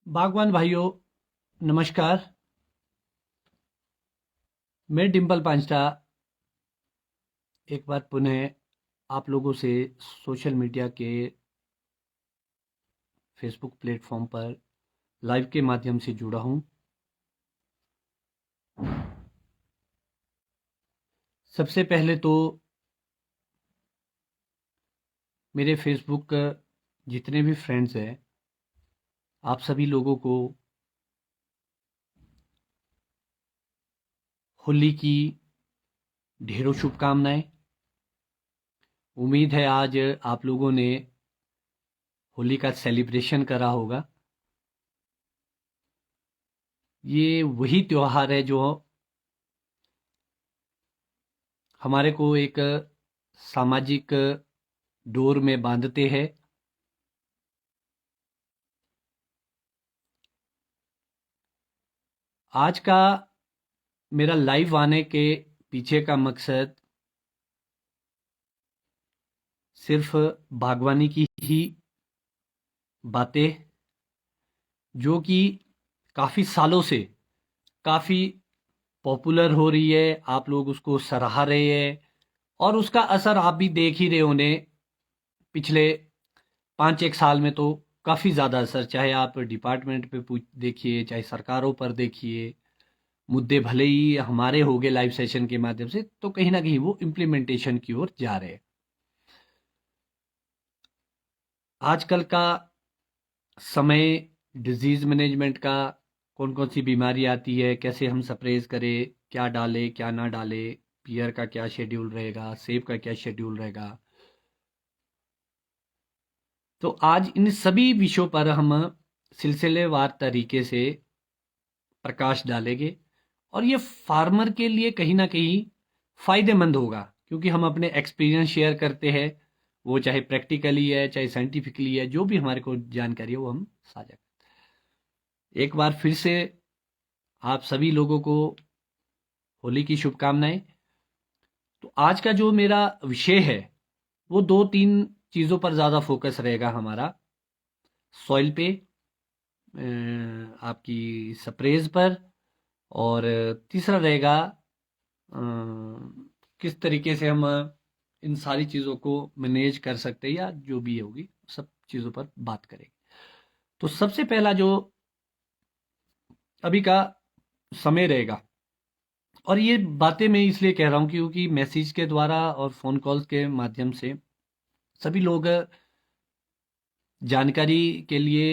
बागवान भाइयों, नमस्कार। मैं डिम्पल पांचटा एक बार पुनः आप लोगों से सोशल मीडिया के फेसबुक प्लेटफॉर्म पर लाइव के माध्यम से जुड़ा हूं। सबसे पहले तो मेरे फेसबुक जितने भी फ्रेंड्स हैं, आप सभी लोगों को होली की ढेरों शुभकामनाएं। उम्मीद है आज आप लोगों ने होली का सेलिब्रेशन करा होगा। ये वही त्योहार है जो हमारे को एक सामाजिक डोर में बांधते हैं। आज का मेरा लाइव आने के पीछे का मकसद सिर्फ बागवानी की ही बातें, जो कि काफ़ी सालों से काफ़ी पॉपुलर हो रही है, आप लोग उसको सराह रहे हैं और उसका असर आप भी देख ही रहे होने। पिछले 5 एक साल में तो काफ़ी ज़्यादा असर, चाहे आप डिपार्टमेंट पे देखिए, चाहे सरकारों पर देखिए। मुद्दे भले ही हमारे हो गए लाइव सेशन के माध्यम से, तो कहीं ना कहीं वो इम्प्लीमेंटेशन की ओर जा रहे हैं। आजकल का समय डिजीज मैनेजमेंट का, कौन कौन सी बीमारी आती है, कैसे हम स्प्रेज करें, क्या डालें क्या ना डालें, पियर का क्या शेड्यूल रहेगा, सेब का क्या शेड्यूल रहेगा। तो आज इन सभी विषयों पर हम सिलसिलेवार तरीके से प्रकाश डालेंगे और ये फार्मर के लिए कहीं ना कहीं फायदेमंद होगा, क्योंकि हम अपने एक्सपीरियंस शेयर करते हैं। वो चाहे प्रैक्टिकली है, चाहे साइंटिफिकली है, जो भी हमारे को जानकारी है वो हम साझा करते हैं। एक बार फिर से आप सभी लोगों को होली की शुभकामनाएं। तो आज का जो मेरा विषय है वो 2 3 चीज़ों पर ज़्यादा फोकस रहेगा हमारा। सॉइल पे, आपकी स्प्रेज पर, और तीसरा रहेगा अ, किस तरीके से हम इन सारी चीज़ों को मैनेज कर सकते हैं, या जो भी होगी सब चीज़ों पर बात करेंगे। तो सबसे पहला जो अभी का समय रहेगा, और ये बातें मैं इसलिए कह रहा हूँ क्योंकि मैसेज के द्वारा और फ़ोन कॉल्स के माध्यम से सभी लोग जानकारी के लिए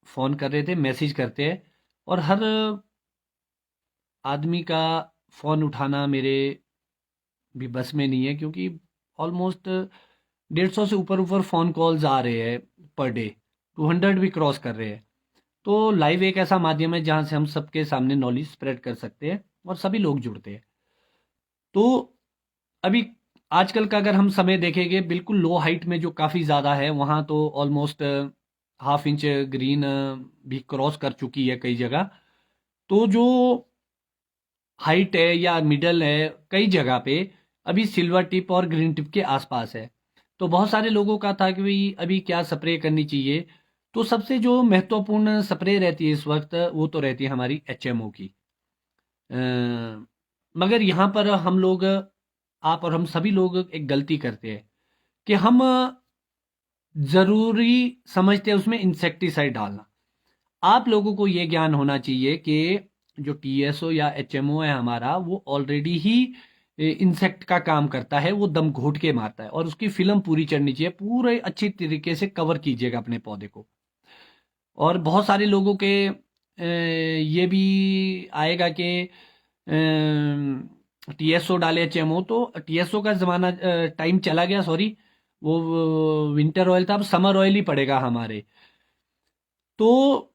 फ़ोन कर रहे थे, मैसेज करते हैं। और हर आदमी का फ़ोन उठाना मेरे भी बस में नहीं है, क्योंकि ऑलमोस्ट 150 से ऊपर ऊपर फ़ोन कॉल्स आ रहे हैं पर डे, 200 भी क्रॉस कर रहे हैं। तो लाइव एक ऐसा माध्यम है जहाँ से हम सबके सामने नॉलेज स्प्रेड कर सकते हैं और सभी लोग जुड़ते हैं। तो अभी आजकल का अगर हम समय देखेंगे, बिल्कुल लो हाइट में जो काफ़ी ज़्यादा है, वहाँ तो ऑलमोस्ट हाफ इंच ग्रीन भी क्रॉस कर चुकी है कई जगह। तो जो हाइट है या मिडल है, कई जगह पे अभी सिल्वर टिप और ग्रीन टिप के आसपास है। तो बहुत सारे लोगों का था कि भाई अभी क्या स्प्रे करनी चाहिए। तो सबसे जो महत्वपूर्ण स्प्रे रहती है इस वक्त, वो तो रहती है हमारी एचएमओ की। अ, मगर यहाँ पर हम लोग, आप और हम सभी लोग एक गलती करते हैं कि हम ज़रूरी समझते हैं उसमें इंसेक्टिसाइड डालना। आप लोगों को ये ज्ञान होना चाहिए कि जो टीएसओ या एचएमओ है हमारा, वो ऑलरेडी ही इंसेक्ट का काम करता है। वो दम घोट के मारता है और उसकी फिल्म पूरी चढ़नी चाहिए, पूरे अच्छी तरीके से कवर कीजिएगा अपने पौधे को। और बहुत सारे लोगों के ये भी आएगा कि टीएसओ डाले एचएमओ, तो टीएसओ का जमाना टाइम चला गया, सॉरी। वो विंटर ऑयल था, अब समर ऑयल ही पड़ेगा हमारे। तो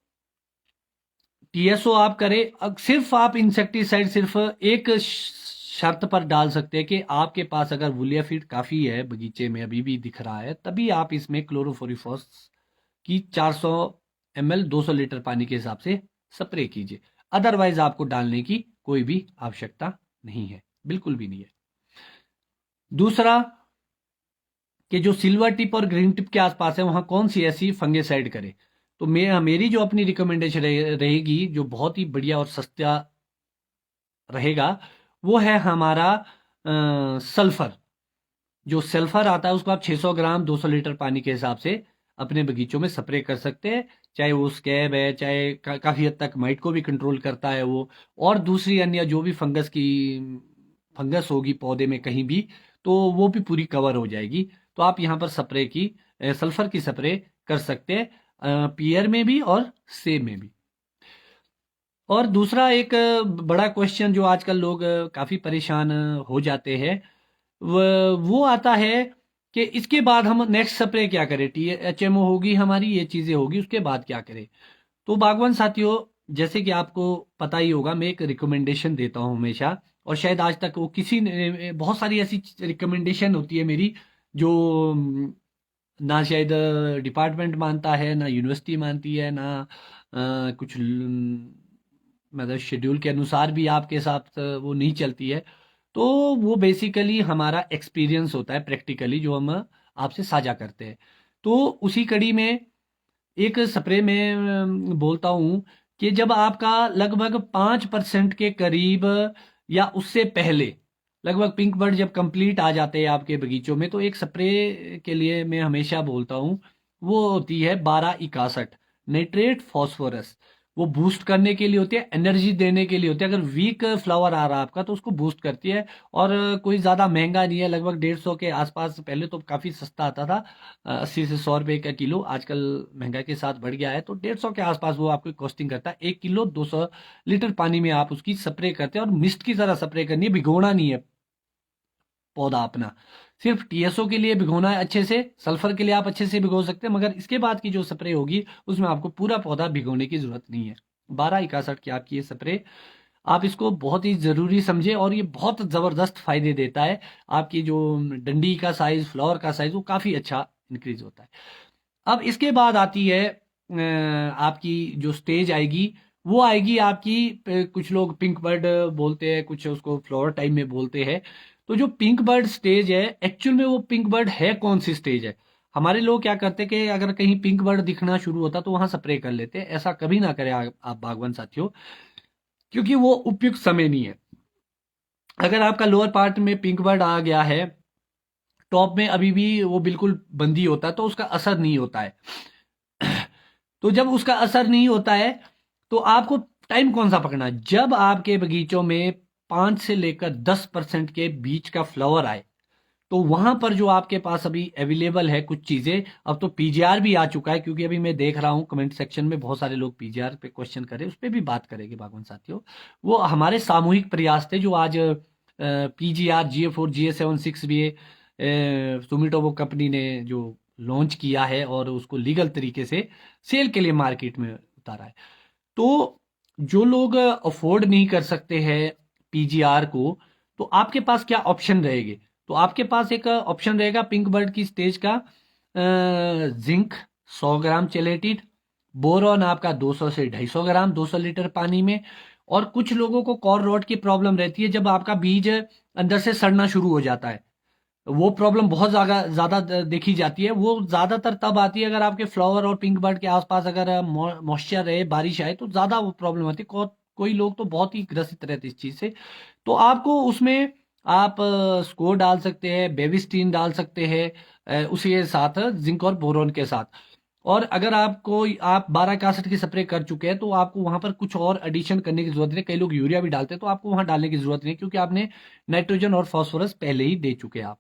टीएसओ आप करें, सिर्फ आप इंसेक्टिसाइड सिर्फ एक शर्त पर डाल सकते हैं कि आपके पास अगर वुलियाफिड काफ़ी है, बगीचे में अभी भी दिख रहा है, तभी आप इसमें क्लोरोफोरिफॉस की 400 ml 200 लीटर पानी के हिसाब से स्प्रे कीजिए। अदरवाइज आपको डालने की कोई भी आवश्यकता नहीं है, बिल्कुल भी नहीं है। दूसरा, कि जो सिल्वर टिप और ग्रीन टिप के आसपास है वहां कौन सी ऐसी फंगिसाइड करे। तो मेरी जो अपनी रिकमेंडेशन रहेगी, जो बहुत ही बढ़िया और सस्ता रहेगा, वो है हमारा सल्फर। जो सल्फर आता है उसको आप 600 ग्राम 200 लीटर पानी के हिसाब से अपने बगीचों में स्प्रे कर सकते हैं। चाहे वो स्कैब है, चाहे काफी हद तक माइट को भी कंट्रोल करता है वो, और दूसरी अन्य जो भी फंगस होगी पौधे में कहीं भी, तो वो भी पूरी कवर हो जाएगी। तो आप यहाँ पर सल्फर की स्प्रे कर सकते हैं, पियर में भी और सेब में भी। और दूसरा एक बड़ा क्वेश्चन जो आजकल लोग काफी परेशान हो जाते हैं, वो आता है कि इसके बाद हम नेक्स्ट स्प्रे क्या करें, THMO होगी हमारी, ये चीजें होगी, उसके बाद क्या करें। तो बागवान साथियों, जैसे कि आपको पता ही होगा, मैं एक रिकमेंडेशन देता हूं हमेशा, और शायद आज तक वो किसी ने, बहुत सारी ऐसी रिकमेंडेशन होती है मेरी जो ना शायद डिपार्टमेंट मानता है, ना यूनिवर्सिटी मानती है, ना कुछ मतलब शेड्यूल के अनुसार भी आपके साथ वो नहीं चलती है। तो वो बेसिकली हमारा एक्सपीरियंस होता है प्रैक्टिकली, जो हम आपसे साझा करते हैं। तो उसी कड़ी में एक स्प्रे में बोलता हूं कि जब आपका लगभग 5% के करीब या उससे पहले, लगभग पिंक बर्ड जब कंप्लीट आ जाते हैं आपके बगीचों में, तो एक स्प्रे के लिए मैं हमेशा बोलता हूं, वो होती है 1261 नाइट्रेट फॉस्फोरस। वो बूस्ट करने के लिए होती है, एनर्जी देने के लिए होती है। अगर वीक फ्लावर आ रहा है आपका तो उसको बूस्ट करती है। और कोई ज्यादा महंगा नहीं है, लगभग 150 के आसपास, पहले तो काफी सस्ता आता था, 80 से 100 रुपए का किलो, आजकल महंगाई के साथ बढ़ गया है, तो 150 के आसपास वो आपको कॉस्टिंग करता है। 1 किलो 200 लीटर पानी में आप उसकी स्प्रे करते हैं, और मिस्ट की तरह स्प्रे करनी है, भिगोना नहीं है पौधा अपना। सिर्फ TSO के लिए भिगोना है अच्छे से, सल्फर के लिए आप अच्छे से भिगो सकते हैं, मगर इसके बाद की जो स्प्रे होगी उसमें आपको पूरा पौधा भिगोने की जरूरत नहीं है। 1261 की आपकी ये स्प्रे, आप इसको बहुत ही जरूरी समझे, और ये बहुत जबरदस्त फायदे देता है। आपकी जो डंडी का साइज, फ्लावर का साइज, वो काफी अच्छा इंक्रीज होता है। अब इसके बाद आती है आपकी जो स्टेज आएगी, वो आएगी आपकी, कुछ लोग पिंक बर्ड बोलते हैं, कुछ उसको फ्लावर टाइम में बोलते हैं। तो जो पिंक बर्ड स्टेज है, एक्चुअल में वो पिंक बर्ड है कौन सी स्टेज है। हमारे लोग क्या करते हैं कि अगर कहीं पिंक बर्ड दिखना शुरू होता तो वहां स्प्रे कर लेते हैं। ऐसा कभी ना करें आप बागवान साथियों, क्योंकि वो उपयुक्त समय नहीं है। अगर आपका लोअर पार्ट में पिंक बर्ड आ गया है, टॉप में अभी भी वो बिल्कुल बंदी होता है, तो उसका असर नहीं होता है। तो जब उसका असर नहीं होता है, तो आपको टाइम कौन सा पकड़ना है, जब आपके बगीचों में 5 से लेकर 10% के बीच का फ्लावर आए, तो वहां पर जो आपके पास अभी अवेलेबल है कुछ चीजें, अब तो PGR भी आ चुका है, क्योंकि अभी मैं देख रहा हूं कमेंट सेक्शन में बहुत सारे लोग PGR पे क्वेश्चन कर रहे हैं, उस पर भी बात करेंगे बागवान साथियों। वो हमारे सामूहिक प्रयास थे जो आज PGR GA4 GA7 6 भी सुमिटोमो कंपनी ने जो लॉन्च किया है, और उसको लीगल तरीके से सेल के लिए मार्केट में उतारा है। तो जो लोग अफोर्ड नहीं कर सकते हैं PGR को, तो आपके पास क्या ऑप्शन रहेंगे। तो आपके पास एक ऑप्शन रहेगा पिंक बर्ड की स्टेज का, जिंक 100 ग्राम चेलेटिड, बोरॉन आपका 200 से 250 ग्राम 200 लीटर पानी में। और कुछ लोगों को कॉर रॉट की प्रॉब्लम रहती है, जब आपका बीज अंदर से सड़ना शुरू हो जाता है, वो प्रॉब्लम बहुत ज्यादा ज्यादा देखी जाती है। वो ज्यादातर तब आती है अगर आपके फ्लावर और पिंक बर्ड के आसपास अगर मॉइस्चर रहे, बारिश आए, तो ज्यादा वो प्रॉब्लम आती है। कोई लोग तो बहुत ही ग्रसित रहते हैं इस चीज से। तो आपको उसमें आप स्कोर डाल सकते हैं, बेबिस्टीन डाल सकते हैं, उसी के साथ जिंक और बोरोन के साथ। और अगर आप 1261 की स्प्रे कर चुके हैं, तो आपको वहां पर कुछ और एडिशन करने की जरूरत नहीं। कई लोग यूरिया भी डालते हैं, तो आपको वहां डालने की जरूरत नहीं, क्योंकि आपने नाइट्रोजन और फास्फोरस पहले ही दे चुके हैं आप।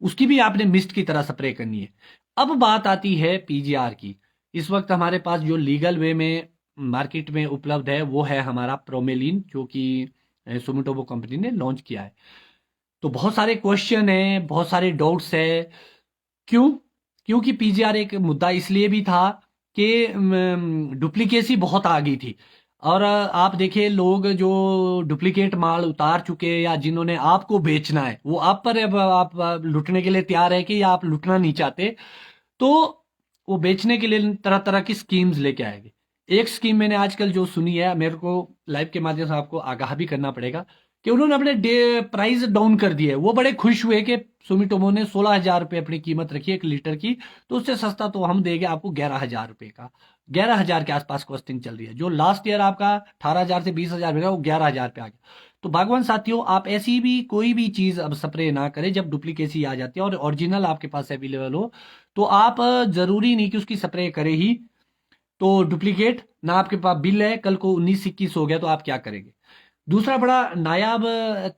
उसकी भी आपने मिस्ट की तरह स्प्रे करनी है। अब बात आती है PGR की। इस वक्त हमारे पास जो लीगल वे में मार्केट में उपलब्ध है, वो है हमारा प्रोमेलिन, जो कि सुमिटोमो कंपनी ने लॉन्च किया है। तो बहुत सारे क्वेश्चन है, बहुत सारे डाउट्स है। क्यों? क्योंकि PGR एक मुद्दा इसलिए भी था कि डुप्लीकेसी बहुत आ गई थी। और आप देखिए, लोग जो डुप्लीकेट माल उतार चुके हैं या जिन्होंने आपको बेचना है, वो आप पर अब आप लुटने के लिए तैयार है कि या आप लुटना नहीं चाहते, तो वो बेचने के लिए तरह तरह की स्कीम्स लेके आएंगे। एक स्कीम मैंने आजकल जो सुनी है, मेरे को लाइव के माध्यम से आपको आगाह भी करना पड़ेगा कि उन्होंने अपने प्राइस डाउन कर दिए। वो बड़े खुश हुए कि सुमिटोमो ने 16,000 रुपये अपनी कीमत रखी 1 लीटर की, तो उससे सस्ता तो हम देंगे आपको 11,000 रुपये का। 11,000 के आसपास कॉस्टिंग चल रही है। जो लास्ट ईयर आपका 18,000 से 20,000 का, वो 11,000 पे आ गया। तो बागवान साथियों, आप ऐसी भी कोई भी चीज अब स्प्रे ना करें जब डुप्लीकेसी आ जाती है और ओरिजिनल आपके पास अवेलेबल हो। तो आप जरूरी नहीं कि उसकी स्प्रे करें ही, तो डुप्लीकेट ना आपके पास बिल है, कल को 19-21 हो गया तो आप क्या करेंगे। दूसरा बड़ा नायाब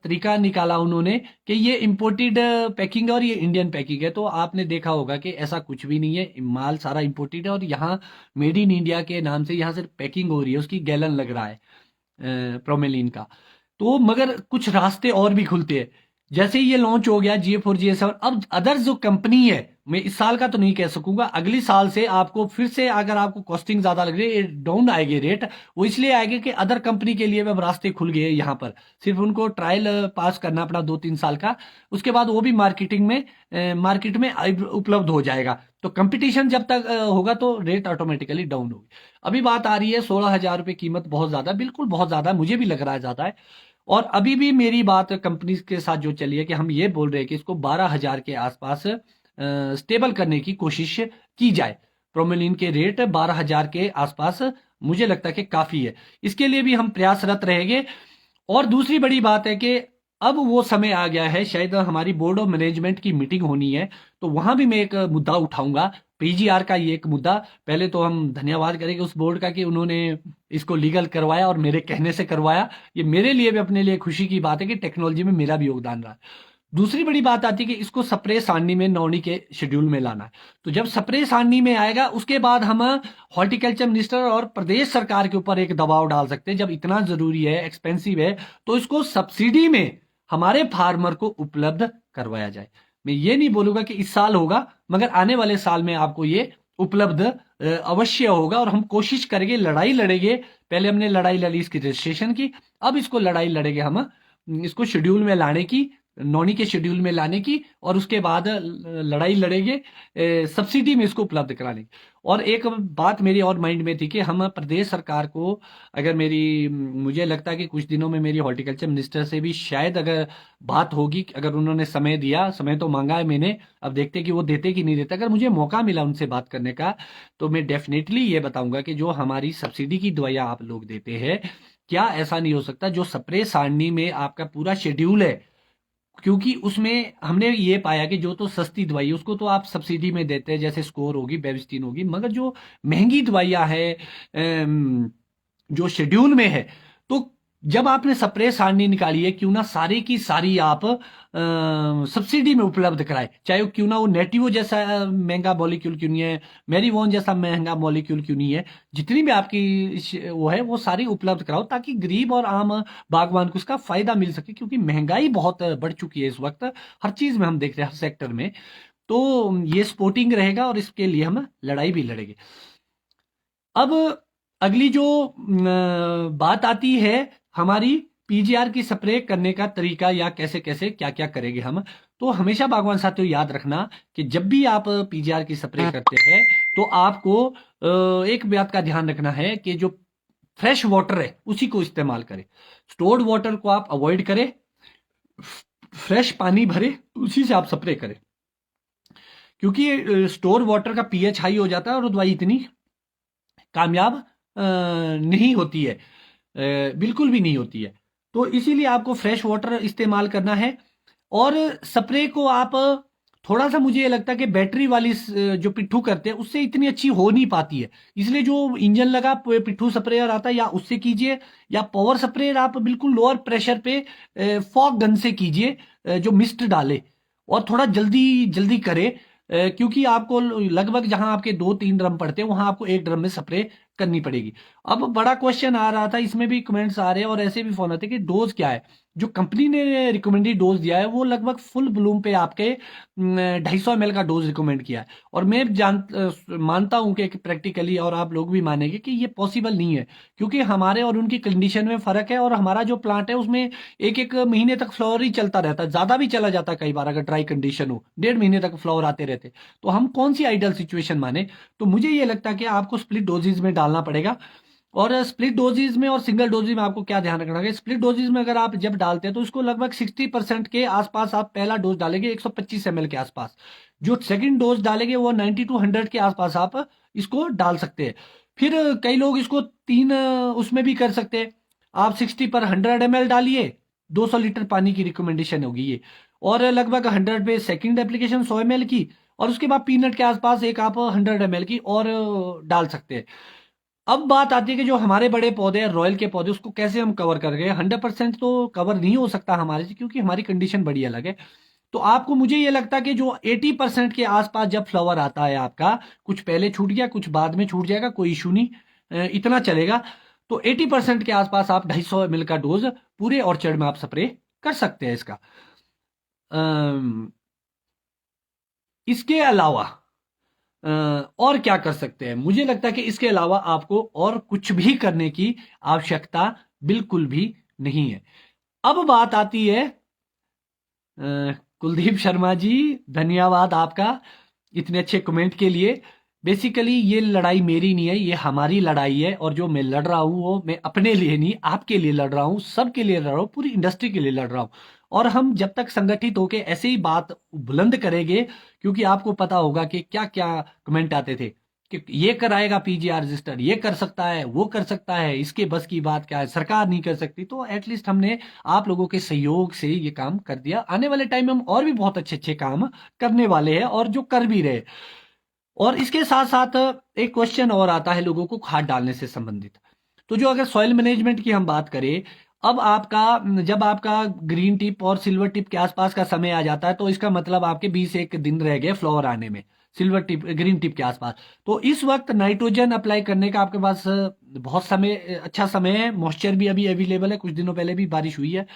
तरीका निकाला उन्होंने कि ये इंपोर्टेड पैकिंग है और ये इंडियन पैकिंग है। तो आपने देखा होगा कि ऐसा कुछ भी नहीं है, माल सारा इंपोर्टेड है और यहाँ मेड इन इंडिया के नाम से यहाँ सिर्फ पैकिंग हो रही है, उसकी गैलन लग रहा है प्रोमेलिन का। तो मगर कुछ रास्ते और भी खुलते हैं। जैसे ही ये लॉन्च हो गया GA4 GA7, अब अदर्स जो कंपनी है, मैं इस साल का तो नहीं कह सकूंगा, अगली साल से आपको फिर से अगर आपको कॉस्टिंग ज्यादा लग रही है, डाउन आएगी रेट, वो इसलिए आएगी कि अदर कंपनी के लिए भी अब रास्ते खुल गए यहाँ पर। सिर्फ उनको ट्रायल पास करना अपना 2-3 साल का, उसके बाद वो भी मार्केट में उपलब्ध हो जाएगा। तो कंपटीशन जब तक होगा तो रेट ऑटोमेटिकली डाउन होगी। अभी बात आ रही है 16,000 रुपये कीमत, बहुत ज्यादा, बिल्कुल बहुत ज्यादा है, मुझे भी लग रहा है ज्यादा है। और अभी भी मेरी बात कंपनी के साथ जो चली है कि हम ये बोल रहे हैं कि इसको 12,000 के आसपास स्टेबल करने की कोशिश की जाए। प्रोमेलिन के रेट 12,000 के आसपास मुझे लगता है कि काफी है, इसके लिए भी हम प्रयासरत रहेंगे। और दूसरी बड़ी बात है कि अब वो समय आ गया है, शायद हमारी बोर्ड ऑफ मैनेजमेंट की मीटिंग होनी है, तो वहां भी मैं एक मुद्दा उठाऊंगा, PGR का ये एक मुद्दा। पहले तो हम धन्यवाद करेंगे उस बोर्ड का कि उन्होंने इसको लीगल करवाया और मेरे कहने से करवाया। ये मेरे लिए भी अपने लिए खुशी की बात है कि टेक्नोलॉजी में मेरा भी योगदान रहा। दूसरी बड़ी बात आती है कि इसको स्प्रे सारणी में नौनी के शेड्यूल में लाना है। तो जब स्प्रे सारणी में आएगा उसके बाद हम हॉर्टिकल्चर मिनिस्टर और प्रदेश सरकार के ऊपर एक दबाव डाल सकते हैं, जब इतना जरूरी है, एक्सपेंसिव है, तो इसको सब्सिडी में हमारे फार्मर को उपलब्ध करवाया जाए। मैं ये नहीं बोलूंगा कि इस साल होगा, मगर आने वाले साल में आपको ये उपलब्ध अवश्य होगा। और हम कोशिश करेंगे, लड़ाई लड़ेंगे। पहले हमने लड़ाई लड़ी इसकी रजिस्ट्रेशन की, अब इसको लड़ाई लड़ेंगे हम इसको शेड्यूल में लाने की, नौनी के शेड्यूल में लाने की, और उसके बाद लड़ाई लड़ेंगे सब्सिडी में इसको उपलब्ध कराने की। और एक बात मेरी और माइंड में थी कि हम प्रदेश सरकार को, अगर मुझे लगता है कि कुछ दिनों में मेरी हॉर्टिकल्चर मिनिस्टर से भी शायद अगर बात होगी, अगर उन्होंने समय दिया, समय तो मांगा है मैंने, अब देखते कि वो देते कि नहीं देते। अगर मुझे मौका मिला उनसे बात करने का, तो मैं डेफिनेटली ये बताऊंगा कि जो हमारी सब्सिडी की दवाइयां आप लोग देते हैं, क्या ऐसा नहीं हो सकता जो स्प्रे सारणी में आपका पूरा शेड्यूल है, क्योंकि उसमें हमने ये पाया कि जो तो सस्ती दवाई है उसको तो आप सब्सिडी में देते हैं, जैसे स्कोर होगी, बेविस्टिन होगी, मगर जो महंगी दवाइयां है जो शेड्यूल में है, तो जब आपने स्प्रे सारणी निकाली है, क्यों ना सारी की सारी आप सब्सिडी में उपलब्ध कराए, चाहे क्यों ना वो नेटिवो जैसा महंगा मॉलिक्यूल क्यों नहीं है, मेरीवोन जैसा महंगा मॉलिक्यूल क्यों नहीं है, जितनी भी आपकी वो है वो सारी उपलब्ध कराओ, ताकि गरीब और आम बागवान को उसका फायदा मिल सके। क्योंकि महंगाई बहुत बढ़ चुकी है इस वक्त, हर चीज में हम देख रहे हैं, हर सेक्टर में। तो ये सपोर्टिंग रहेगा और इसके लिए हम लड़ाई भी लड़ेंगे। अब अगली जो बात आती है हमारी PGR की स्प्रे करने का तरीका, या कैसे कैसे क्या क्या करेंगे हम। तो हमेशा बागवान साथियों याद रखना कि जब भी आप PGR की स्प्रे करते हैं, तो आपको एक बात का ध्यान रखना है कि जो फ्रेश वाटर है उसी को इस्तेमाल करें। स्टोर्ड वाटर को आप अवॉइड करें, फ्रेश पानी भरे उसी से आप स्प्रे करें। क्योंकि स्टोर वाटर का pH हाई हो जाता है और दवाई इतनी कामयाब नहीं होती है, बिल्कुल भी नहीं होती है। तो इसीलिए आपको फ्रेश वाटर इस्तेमाल करना है। और स्प्रे को आप थोड़ा सा, मुझे ये लगता है कि बैटरी वाली जो पिट्ठू करते हैं उससे इतनी अच्छी हो नहीं पाती है, इसलिए जो इंजन लगा पिट्ठू स्प्रेयर आता है, या उससे कीजिए, या पावर स्प्रेयर आप बिल्कुल लोअर प्रेशर पे फॉग गन से कीजिए, जो मिस्ट डाले और थोड़ा जल्दी जल्दी करे। क्योंकि आपको लगभग जहां आपके 2-3 ड्रम पड़ते हैं वहां आपको एक ड्रम में स्प्रे करनी पड़ेगी। अब बड़ा क्वेश्चन आ रहा था, इसमें भी कमेंट्स आ रहे हैं और ऐसे भी फोन आते हैं कि डोज क्या है। जो कंपनी ने रिकमेंडेड डोज दिया है वो लगभग फुल ब्लूम पे आपके 250 ml का डोज रिकमेंड किया है। और मैं मानता हूं कि प्रैक्टिकली, और आप लोग भी मानेंगे कि ये पॉसिबल नहीं है, क्योंकि हमारे और उनकी कंडीशन में फर्क है। और हमारा जो प्लांट है उसमें एक एक महीने तक फ्लावर ही चलता रहता है, ज्यादा भी चला जाता है कई बार, अगर ड्राई कंडीशन हो 1.5 महीने तक फ्लावर आते रहते। तो हम कौन सी आइडियल सिचुएशन माने। तो मुझे ये लगता है कि आपको स्प्लिट डोजेज में डालना पड़ेगा। और स्प्लिट डोजेज में और सिंगल डोजेज में आपको क्या ध्यान रखना है, स्प्लिट डोजेज में अगर आप जब डालते हैं तो इसको लगभग 60% के आसपास आप पहला डोज डालेंगे 125 ml के आसपास, जो सेकंड डोज डालेंगे वो 90 to 100 के आसपास आप इसको डाल सकते हैं। फिर कई लोग इसको तीन उसमें भी कर सकते हैं, आप 60 पर 100 ml डालिए, 200 लीटर पानी की रिकमेंडेशन होगी ये, और लगभग 100 पे सेकंड एप्लीकेशन 100 ml की, और उसके बाद पीनट के आसपास एक आप 100 ml की और डाल सकते हैं। अब बात आती है कि जो हमारे बड़े पौधे हैं, रॉयल के पौधे, उसको कैसे हम कवर कर गए। 100% तो कवर नहीं हो सकता हमारे से, क्योंकि हमारी कंडीशन बड़ी अलग है। तो आपको, मुझे ये लगता है कि जो 80% के आसपास जब फ्लावर आता है आपका, कुछ पहले छूट गया कुछ बाद में छूट जाएगा, कोई इशू नहीं, इतना चलेगा। तो 80% के आसपास आप 250 ml का डोज पूरे ऑर्चर्ड में आप स्प्रे कर सकते हैं इसका। इसके अलावा और क्या कर सकते हैं, मुझे लगता है कि इसके अलावा आपको और कुछ भी करने की आवश्यकता बिल्कुल भी नहीं है। अब बात आती है कुलदीप शर्मा जी, धन्यवाद आपका इतने अच्छे कमेंट के लिए। बेसिकली ये लड़ाई मेरी नहीं है, ये हमारी लड़ाई है, और जो मैं लड़ रहा हूं वो मैं अपने लिए नहीं, आपके लिए लड़ रहा हूं, सबके लिए लड़ रहा हूं, पूरी इंडस्ट्री के लिए लड़ रहा हूं। और हम जब तक संगठित होकर ऐसे ही बात बुलंद करेंगे, क्योंकि आपको पता होगा कि क्या क्या कमेंट आते थे कि ये कराएगा पीजीआर रजिस्टर, ये कर सकता है, वो कर सकता है, इसके बस की बात क्या है, सरकार नहीं कर सकती। तो एटलीस्ट हमने आप लोगों के सहयोग से ये काम कर दिया। आने वाले टाइम में हम और भी बहुत अच्छे अच्छे काम करने वाले हैं, और जो कर भी रहे। और इसके साथ साथ एक क्वेश्चन और आता है लोगों को खाद डालने से संबंधित। तो जो अगर सॉइल मैनेजमेंट की हम बात करें, अब आपका जब आपका ग्रीन टिप और सिल्वर टिप के आसपास का समय आ जाता है, तो इसका मतलब आपके 20 दिन रह गए फ्लावर आने में, सिल्वर टिप ग्रीन टिप के आसपास। तो इस वक्त नाइट्रोजन अप्लाई करने का आपके पास बहुत समय, अच्छा समय है, मॉइस्चर भी अभी अवेलेबल है, कुछ दिनों पहले भी बारिश हुई है।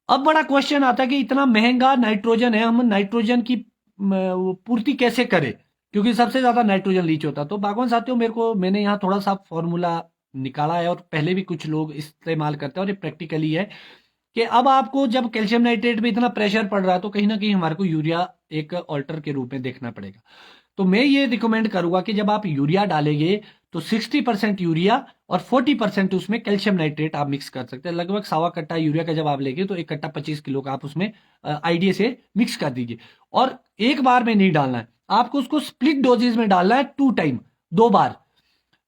अब बड़ा क्वेश्चन आता है कि इतना महंगा नाइट्रोजन है, हम नाइट्रोजन की वो पूर्ति कैसे करें, क्योंकि सबसे ज्यादा नाइट्रोजन लीच होता है। तो बागवान साथियों, मैंने यहाँ थोड़ा सा फॉर्मूला निकाला है, और पहले भी कुछ लोग इस्तेमाल करते हैं, और ये प्रैक्टिकली है कि अब आपको जब कैल्शियम नाइट्रेट पे इतना प्रेशर पड़ रहा है, तो कहीं ना कहीं हमारे को यूरिया एक ऑल्टर के रूप में देखना पड़ेगा। तो मैं ये रिकमेंड करूंगा कि जब आप यूरिया डालेंगे तो 60% यूरिया और 40% उसमें कैल्शियम नाइट्रेट आप मिक्स कर सकते हैं। लगभग 1.25 कट्टा यूरिया का जब आप लेंगे तो 1 कट्टा 25 किलो का आप उसमें आईडीए से मिक्स कर दीजिए। और एक बार में नहीं डालना है आपको, उसको स्प्लिट डोजेज में डालना है, 2 टाइम, 2 बार।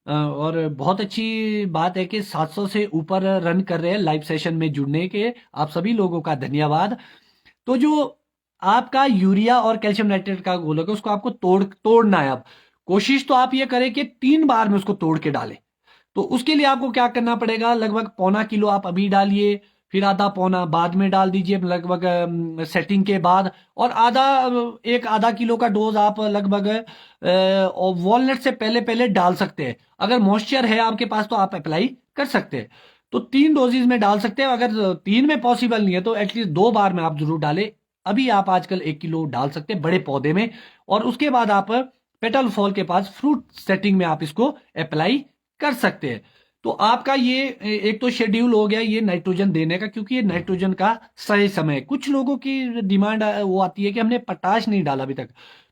और बहुत अच्छी बात है कि 700 से ऊपर रन कर रहे हैं लाइव सेशन में जुड़ने के, आप सभी लोगों का धन्यवाद। तो जो आपका यूरिया और कैल्शियम नाइट्रेट का घोल होगा, उसको आपको तोड़ना है। अब कोशिश तो आप ये करें कि 3 बार में उसको तोड़ के डालें। तो उसके लिए आपको क्या करना पड़ेगा, लगभग पौना किलो आप अभी डालिए, फिर आधा पौना बाद में डाल दीजिए, लगभग सेटिंग के बाद, और आधा किलो का डोज आप लगभग वॉलनट से पहले पहले डाल सकते हैं। अगर मॉइस्चर है आपके पास तो आप अप्लाई कर सकते हैं। तो 3 डोजेज में डाल सकते हैं। अगर 3 में पॉसिबल नहीं है तो एटलीस्ट 2 बार में आप जरूर डालें। अभी आप आजकल 1 किलो डाल सकते हैं बड़े पौधे में, और उसके बाद आप पेटल फॉल के पास फ्रूट सेटिंग में आप इसको अप्लाई कर सकते हैं। तो आपका ये एक तो शेड्यूल हो गया ये नाइट्रोजन देने का, क्योंकि ये नाइट्रोजन का सही समय है। कुछ लोगों की डिमांड वो आती है कि हमने पोटाश नहीं डाला अभी तक।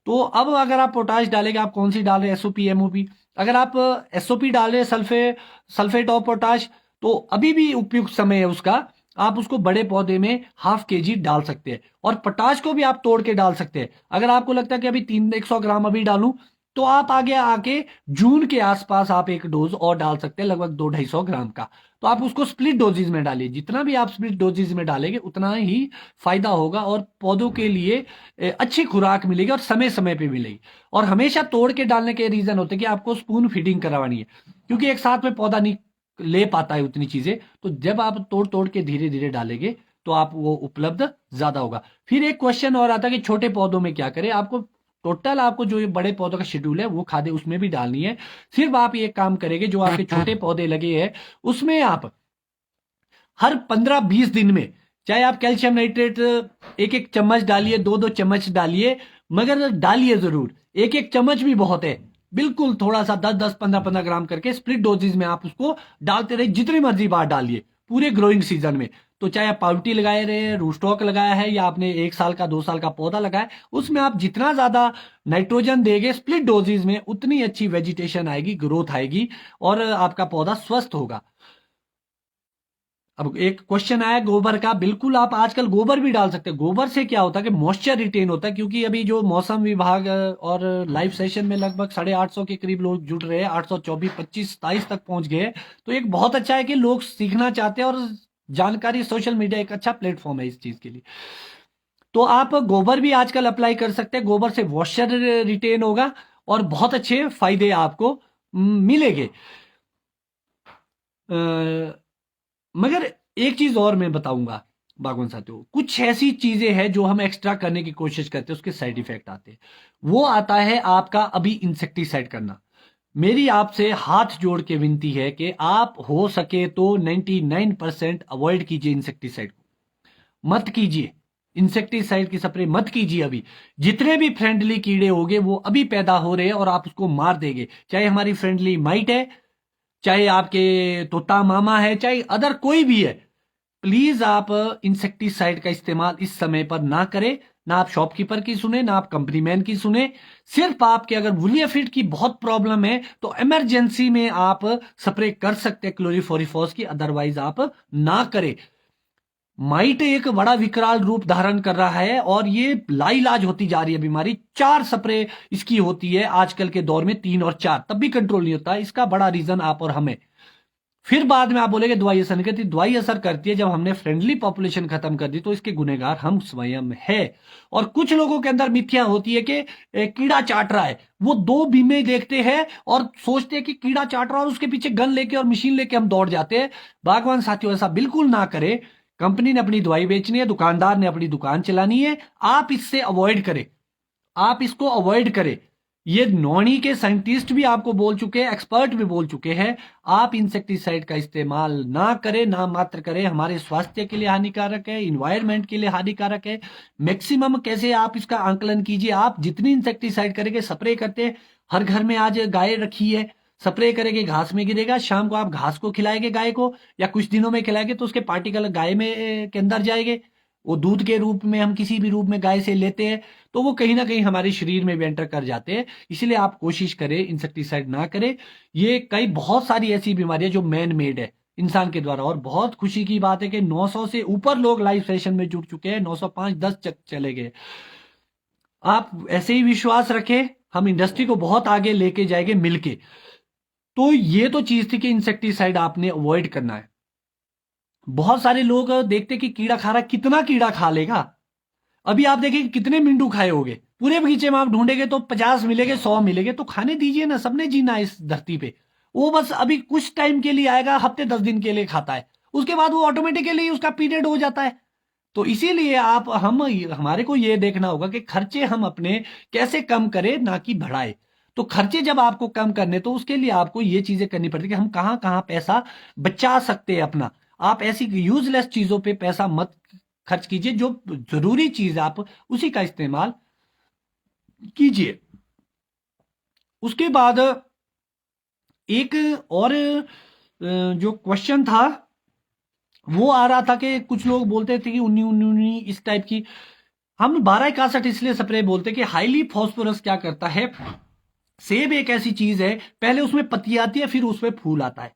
तो अब अगर आप पोटाश डालेंगे, आप कौन सी डाल रहे हैं, एसओपी एमओपी। अगर आप एसओपी डाल रहे हैं, सल्फेट ऑफ पोटाश, तो अभी भी उपयुक्त समय है उसका। आप उसको बड़े पौधे में 0.5 kg डाल सकते हैं, और पोटाश को भी आप तोड़ के डाल सकते हैं। अगर आपको लगता है कि अभी 100 ग्राम अभी डालूं, तो आप आगे आके जून के आसपास आप एक डोज और डाल सकते हैं, लगभग 200-250 ग्राम का। तो आप उसको स्प्लिट डोजेज में डालिए, जितना भी आप स्प्लिट डोजेज में डालेंगे उतना ही फायदा होगा, और पौधों के लिए अच्छी खुराक मिलेगी, और समय समय पे मिलेगी। और हमेशा तोड़ के डालने के रीजन होते हैं कि आपको स्पून फीडिंग करवानी है, क्योंकि एक साथ में पौधा नहीं ले पाता है उतनी चीजें। तो जब आप तोड़ तोड़ के धीरे धीरे डालेंगे तो आप वो उपलब्ध ज्यादा होगा। फिर एक क्वेश्चन और आता है कि छोटे पौधों में क्या करें। आपको टोटल, आपको जो ये बड़े पौधों का शेड्यूल है वो खादे उसमें भी डालनी है। सिर्फ आप ये काम करेंगे, जो आपके छोटे पौधे लगे हैं उसमें आप हर 15-20 दिन में, चाहे आप कैल्शियम नाइट्रेट 1-1 चम्मच डालिए, 2-2 चम्मच डालिए, मगर डालिए जरूर। 1-1 चम्मच भी बहुत है, बिल्कुल थोड़ा सा 10-10, 15-15 ग्राम करके स्प्लिट डोजेज में आप उसको डालते रहिए, जितनी मर्जी बार डालिए पूरे ग्रोइंग सीजन में। तो चाहे आप पाउटी लगाए रहे हैं, रूस्टॉक लगाया है, या आपने 1 साल का 2 साल का पौधा लगाया, उसमें आप जितना ज्यादा नाइट्रोजन देंगे स्प्लिट डोजेज में, उतनी अच्छी वेजिटेशन आएगी, ग्रोथ आएगी और आपका पौधा स्वस्थ होगा। अब एक क्वेश्चन आया गोबर का, बिल्कुल आप आजकल गोबर भी डाल सकते हैं। गोबर से क्या होता है कि मॉइस्चर रिटेन होता है, क्योंकि अभी जो मौसम विभाग और लाइव सेशन में लगभग 850 के करीब लोग जुड़ रहे हैं, 824, 25, 27 तक पहुंच गए हैं। तो एक बहुत अच्छा है कि लोग सीखना चाहते हैं, और जानकारी, सोशल मीडिया एक अच्छा प्लेटफॉर्म है इस चीज के लिए। तो आप गोबर भी आजकल अप्लाई कर सकते हैं, गोबर से मॉइस्चर रिटेन होगा और बहुत अच्छे फायदे आपको मिलेंगे। मगर एक चीज और मैं बताऊंगा बागवान साथियों, कुछ ऐसी चीजें हैं जो हम एक्स्ट्रा करने की कोशिश करते हैं, उसके साइड इफेक्ट आते हैं। वो आता है आपका अभी इंसेक्टिसाइड करना। मेरी आपसे हाथ जोड़ के विनती है कि आप हो सके तो 99% अवॉइड कीजिए इंसेक्टिसाइड को, मत कीजिए इंसेक्टिसाइड की स्प्रे, मत कीजिए। अभी जितने भी फ्रेंडली कीड़े होंगे वो अभी पैदा हो रहे हैं और आप उसको मार देंगे, चाहे हमारी फ्रेंडली माइट है, चाहे आपके तोता मामा है, चाहे अदर कोई भी है। प्लीज आप इंसेक्टिसाइड का इस्तेमाल इस समय पर ना करें। ना आप शॉपकीपर की सुने, ना आप कंपनी मैन की सुने। सिर्फ आपके अगर वुलियाफिड की बहुत प्रॉब्लम है तो इमरजेंसी में आप स्प्रे कर सकते हैं क्लोरीफोरिफॉस की, अदरवाइज आप ना करें। माइट एक बड़ा विकराल रूप धारण कर रहा है और ये लाइलाज होती जा रही है बीमारी। 4 स्प्रे इसकी होती है आजकल के दौर में, 3 और 4, तब भी कंट्रोल नहीं होता। इसका बड़ा रीजन आप और हमें। फिर बाद में आप बोलेंगे दवाई असर नहीं करती, दवाई असर करती है। जब हमने फ्रेंडली पॉपुलेशन खत्म कर दी तो इसके गुनेगार हम स्वयं है। और कुछ लोगों के अंदर मिथ्या होती है कि कीड़ा चाट रहा है, वो 2 बीमे देखते हैं और सोचते हैं कि कीड़ा चाट रहा है और उसके पीछे गन लेके और मशीन लेके हम दौड़ जाते हैं। बागवान साथियों, ऐसा बिल्कुल ना करें। कंपनी ने अपनी दवाई बेचनी है, दुकानदार ने अपनी दुकान चलानी है, आप इससे अवॉइड करें, आप इसको अवॉइड करें। ये नॉनी के साइंटिस्ट भी आपको बोल चुके हैं, एक्सपर्ट भी बोल चुके हैं, आप इंसेक्टिसाइड का इस्तेमाल ना करें, ना मात्र करें। हमारे स्वास्थ्य के लिए हानिकारक है, इन्वायरमेंट के लिए हानिकारक है। मैक्सिमम कैसे आप इसका आंकलन कीजिए, आप जितनी इंसेक्टिसाइड करेंगे, स्प्रे करते हैं, हर घर में आज गाय रखी है, स्प्रे करेंगे घास में गिरेगा, शाम को आप घास को खिलाएंगे गाय को, या कुछ दिनों में खिलाएंगे तो उसके पार्टिकल गाय में के अंदर जाएंगे। वो दूध के रूप में हम किसी भी रूप में गाय से लेते हैं तो वो कहीं ना कहीं हमारे शरीर में भी एंटर कर जाते हैं। इसलिए आप कोशिश करें इंसेक्टिसाइड ना करें। ये कई बहुत सारी ऐसी बीमारियां जो मैन मेड है इंसान के द्वारा। और बहुत खुशी की बात है कि 900 से ऊपर लोग लाइव सेशन में जुड़ चुके हैं, 905 10 चले गए। आप ऐसे ही विश्वास रखें, हम इंडस्ट्री को बहुत आगे लेके जाएंगे मिलके। तो ये तो चीज थी कि इंसेक्टिसाइड आपने अवॉइड करना है। बहुत सारे लोग देखते कि कीड़ा खा रहा, कितना कीड़ा खा लेगा। अभी आप देखिए कितने मिंटू खाए होंगे, पूरे बगीचे में आप ढूंढेंगे तो 50 मिलेंगे, 100 मिलेंगे। तो खाने दीजिए ना, सबने जीना है इस धरती पे। वो बस अभी कुछ टाइम के लिए आएगा, हफ्ते 10 दिन के लिए खाता है, उसके बाद वो ऑटोमेटिकली उसका पीरियड हो जाता है। तो इसीलिए आप हमारे को ये देखना होगा कि खर्चे हम अपने कैसे कम करें, ना कि बढ़ाए। तो खर्चे जब आपको कम करने, तो उसके लिए आपको ये चीजें करनी पड़ती कि हम कहां कहां पैसा बचा सकते हैं अपना। आप ऐसी यूजलेस चीजों पे पैसा मत खर्च कीजिए, जो जरूरी चीज आप उसी का इस्तेमाल कीजिए। उसके बाद एक और जो क्वेश्चन था वो आ रहा था कि कुछ लोग बोलते थे कि 19 इस टाइप की। हम 1261 इसलिए स्प्रे बोलते कि हाईली फॉस्फोरस क्या करता है। सेब एक ऐसी चीज है, पहले उसमें पत्ती आती है, फिर उसमें फूल आता है।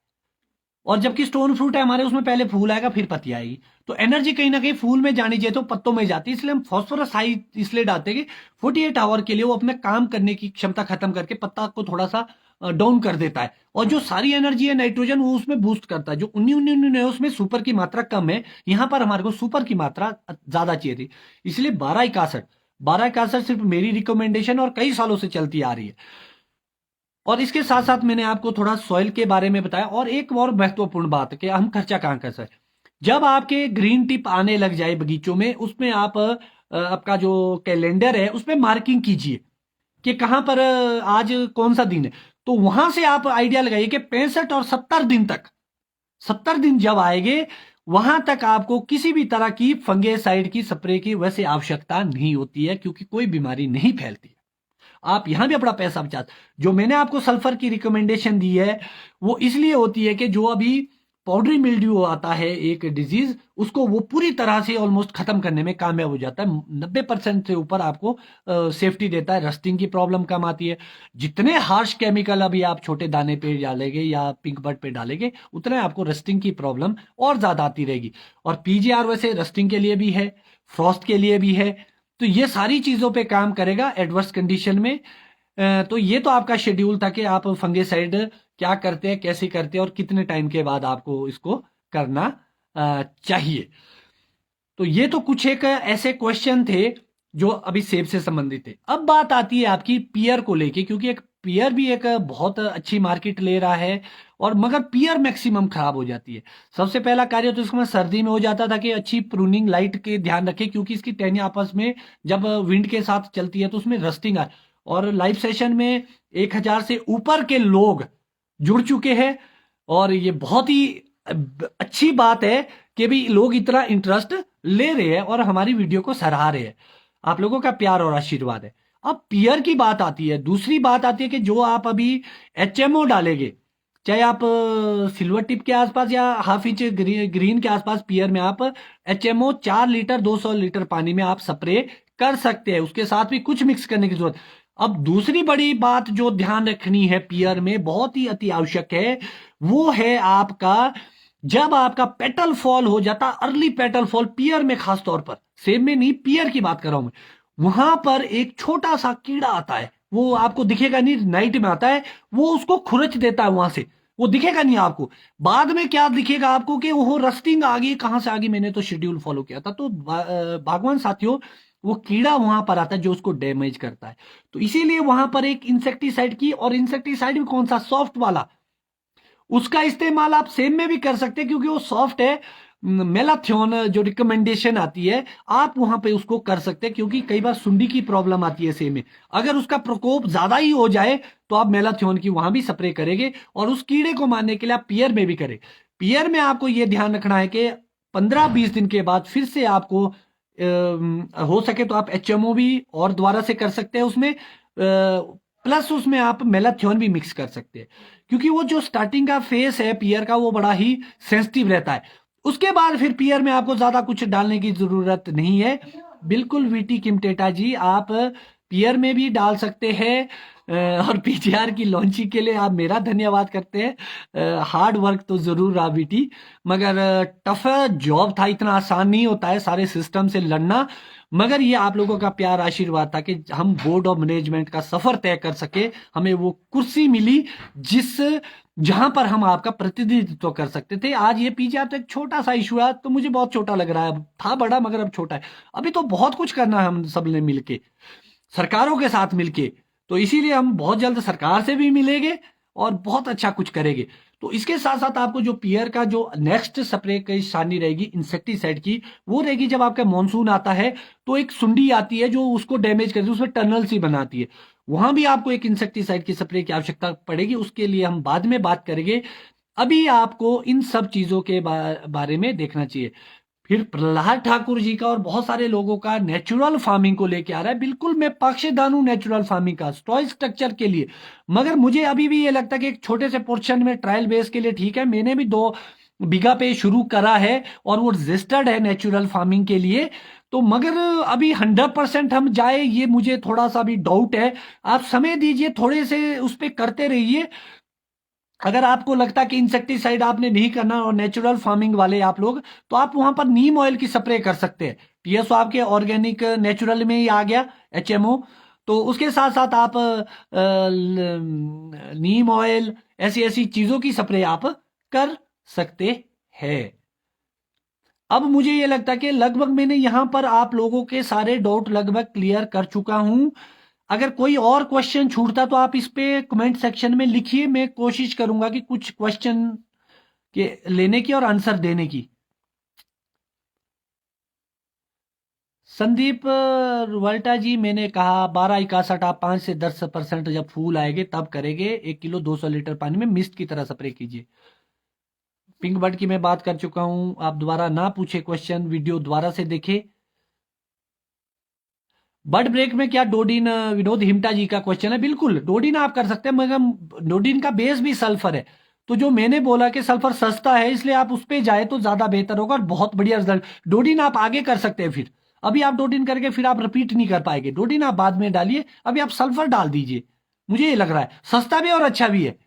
और जबकि स्टोन फ्रूट है हमारे, उसमें पहले फूल आएगा फिर पत्ती आएगी। तो एनर्जी कहीं ना कहीं फूल में जानी चाहिए तो पत्तों में जाती है। इसलिए हम फॉस्फोरस हाई इसलिए डालते हैं कि 48 आवर के लिए वो अपने काम करने की क्षमता खत्म करके पत्ता को थोड़ा सा डाउन कर देता है। और जो सारी एनर्जी है नाइट्रोजन, वो उसमें बूस्ट करता है। जो 19 है उसमें सुपर की मात्रा कम है, यहां पर हमारे को सुपर की मात्रा ज्यादा चाहिए थी। इसलिए 1261 सिर्फ मेरी रिकमेंडेशन और कई सालों से चलती आ रही है। और इसके साथ साथ मैंने आपको थोड़ा सॉइल के बारे में बताया। और एक और महत्वपूर्ण बात है कि हम खर्चा कहाँ कर सकते। जब आपके ग्रीन टिप आने लग जाए बगीचों में, उसमें आप आपका जो कैलेंडर है उसमें मार्किंग कीजिए कि कहां पर आज कौन सा दिन है। तो वहां से आप आइडिया लगाइए कि 65 और 70 दिन तक, 70 दिन जब आएंगे वहां तक आपको किसी भी तरह की फंगेसाइड की स्प्रे की वैसे आवश्यकता नहीं होती है, क्योंकि कोई बीमारी नहीं फैलती। आप यहां भी अपना पैसा बचा। जो मैंने आपको सल्फर की रिकमेंडेशन दी है वो इसलिए होती है कि जो अभी पाउडरी मिल्ड्यू आता है एक डिजीज, उसको वो पूरी तरह से ऑलमोस्ट खत्म करने में कामयाब हो जाता है। 90% से ऊपर आपको सेफ्टी देता है। रस्टिंग की प्रॉब्लम कम आती है। जितने हार्श केमिकल अभी आप छोटे दाने पे डालेंगे या पिंक बर्ड पे डालेंगे, उतने आपको रस्टिंग की प्रॉब्लम और ज्यादा आती रहेगी। और पीजीआर वैसे रस्टिंग के लिए भी है, फ्रॉस्ट के लिए भी है, तो ये सारी चीजों पे काम करेगा एडवर्स कंडीशन में। तो ये तो आपका शेड्यूल था कि आप फंगिसाइड क्या करते हैं, कैसे करते हैं और कितने टाइम के बाद आपको इसको करना चाहिए। तो ये तो कुछ एक ऐसे क्वेश्चन थे जो अभी सेब से संबंधित थे। अब बात आती है आपकी पियर को लेके, क्योंकि एक पियर भी एक बहुत अच्छी मार्केट ले रहा है, और मगर पियर मैक्सिमम खराब हो जाती है। सबसे पहला कार्य तो इसमें सर्दी में हो जाता था कि अच्छी प्रूनिंग लाइट के ध्यान रखें, क्योंकि इसकी टहनियां आपस में जब विंड के साथ चलती है तो उसमें रस्टिंग आए। और लाइव सेशन में 1000 से ऊपर के लोग जुड़ चुके हैं, और ये बहुत ही अच्छी बात है कि भी लोग इतना इंटरेस्ट ले रहे हैं और हमारी वीडियो को सराह रहे हैं। आप लोगों का प्यार और आशीर्वाद है। अब पियर की बात आती है। दूसरी बात आती है कि जो आप अभी एचएमओ डालेंगे, चाहे आप सिल्वर टिप के आसपास या हाफ इंच ग्रीन के आसपास, पियर में आप एचएमओ 4 लीटर 200 लीटर पानी में आप स्प्रे कर सकते हैं। उसके साथ भी कुछ मिक्स करने की जरूरत। अब दूसरी बड़ी बात जो ध्यान रखनी है पियर में, बहुत ही अति आवश्यक है, वो है आपका जब आपका पेटल फॉल हो जाता, अर्ली पेटल फॉल पियर में, खास तौर पर सेब में नहीं, पियर की बात कर रहा हूं मैं, वहां पर एक छोटा सा कीड़ा आता है। वो आपको दिखेगा नहीं, नाइट में आता है, वो उसको खुरच देता है वहां से। वो दिखेगा नहीं आपको। बाद में क्या दिखेगा आपको कि वो रस्टिंग आ गई, कहां से आ गई, मैंने तो शेड्यूल फॉलो किया था। तो बागवान साथियों, वो कीड़ा वहां पर आता है जो उसको डैमेज करता है। तो इसीलिए वहां पर एक इंसेक्टिसाइड की, और इंसेक्टिसाइड भी कौन सा, सॉफ्ट वाला, उसका इस्तेमाल आप सेम में भी कर सकते हैं, क्योंकि वो सॉफ्ट है। मेलाथियोन जो रिकमेंडेशन आती है, आप वहां पे उसको कर सकते हैं, क्योंकि कई बार सुंडी की प्रॉब्लम आती है सेम में। अगर उसका प्रकोप ज्यादा ही हो जाए तो आप मेलाथियोन की वहां भी स्प्रे करेंगे, और उस कीड़े को मारने के लिए आप पियर में भी करें। पियर में आपको यह ध्यान रखना है कि 15-20 दिन के बाद फिर से आपको हो सके तो आप एचएमओ भी और दोबारा से कर सकते हैं उसमें, प्लस उसमें आप मेलाथियोन भी मिक्स कर सकते हैं, क्योंकि वो जो स्टार्टिंग का फेस है पियर का, वो बड़ा ही सेंसिटिव रहता है। उसके बाद फिर पियर में आपको ज्यादा कुछ डालने की जरूरत नहीं है। बिल्कुल वीटी किमटेटा जी, आप पियर में भी डाल सकते हैं। और पीजीआर की लॉन्चिंग के लिए आप मेरा धन्यवाद करते हैं। हार्ड वर्क तो जरूर रहा बीटी, मगर टफ जॉब था, इतना आसान नहीं होता है सारे सिस्टम से लड़ना। मगर ये आप लोगों का प्यार आशीर्वाद था कि हम बोर्ड ऑफ मैनेजमेंट का सफर तय कर सके, हमें वो कुर्सी मिली जिस जहां पर हम आपका प्रतिनिधित्व कर सकते थे। आज ये पीजीआर तो एक छोटा सा इशू है, तो मुझे बहुत छोटा लग रहा है। था बड़ा मगर अब छोटा है। अभी तो बहुत कुछ करना है हम सब ने मिलके, सरकारों के साथ मिलके। तो इसीलिए हम बहुत जल्द सरकार से भी मिलेंगे और बहुत अच्छा कुछ करेंगे। तो इसके साथ साथ आपको जो पियर का जो नेक्स्ट स्प्रे की निशानी रहेगी इंसेक्टिसाइड की, वो रहेगी जब आपका मॉनसून आता है तो एक सुंडी आती है जो उसको डैमेज करती है, उसमें टनल सी बनाती है। वहां भी आपको एक इंसेक्टिसाइड की स्प्रे की आवश्यकता पड़ेगी, उसके लिए हम बाद में बात करेंगे। अभी आपको इन सब चीजों के बारे में देखना चाहिए। फिर प्रहलाद ठाकुर जी का और बहुत सारे लोगों का नेचुरल फार्मिंग को लेके आ रहा है। बिल्कुल मैं पक्षधर हूं नेचुरल फार्मिंग का, स्टॉइल स्ट्रक्चर के लिए। मगर मुझे अभी भी ये लगता है कि एक छोटे से पोर्शन में ट्रायल बेस के लिए ठीक है। मैंने भी 2 बीघा पे शुरू करा है और वो रजिस्टर्ड है नेचुरल फार्मिंग के लिए। तो मगर अभी 100% हम जाए, ये मुझे थोड़ा सा भी डाउट है। आप समय दीजिए, थोड़े से उस पर करते रहिए। अगर आपको लगता है कि इंसेक्टिसाइड आपने नहीं करना और नेचुरल फार्मिंग वाले आप लोग, तो आप वहां पर नीम ऑयल की स्प्रे कर सकते हैं। टीएसओ आपके ऑर्गेनिक नेचुरल में ही आ गया, एचएमओ। तो उसके साथ साथ आप नीम ऑयल, ऐसी ऐसी चीजों की स्प्रे आप कर सकते हैं। अब मुझे ये लगता है कि लगभग मैंने यहां पर आप लोगों के सारे डाउट लगभग क्लियर कर चुका हूं। अगर कोई और क्वेश्चन छूटता तो आप इस पे कमेंट सेक्शन में लिखिए। मैं कोशिश करूंगा कि कुछ क्वेश्चन के लेने की और आंसर देने की। संदीप रुवाल्टा जी, मैंने कहा 1261 आप 5 से 10% जब फूल आएंगे तब करेंगे। 1 किलो 200 लीटर पानी में मिस्ट की तरह स्प्रे कीजिए। पिंक बर्ड की मैं बात कर चुका हूं, आप दोबारा ना पूछे क्वेश्चन, वीडियो दोबारा से देखे। बर्ड ब्रेक में क्या डोडिन, विनोद हिमटा जी का क्वेश्चन है। बिल्कुल डोडिन आप कर सकते हैं, मगर डोडिन का बेस भी सल्फर है। तो जो मैंने बोला कि सल्फर सस्ता है इसलिए आप उस पे जाए तो ज्यादा बेहतर होगा और बहुत बढ़िया रिजल्ट। डोडिन आप आगे कर सकते हैं, फिर अभी आप डोडिन करके फिर आप रिपीट नहीं कर पाएंगे। डोडिन आप बाद में डालिए, अभी आप सल्फर डाल दीजिए। मुझे ये लग रहा है सस्ता भी और अच्छा भी है।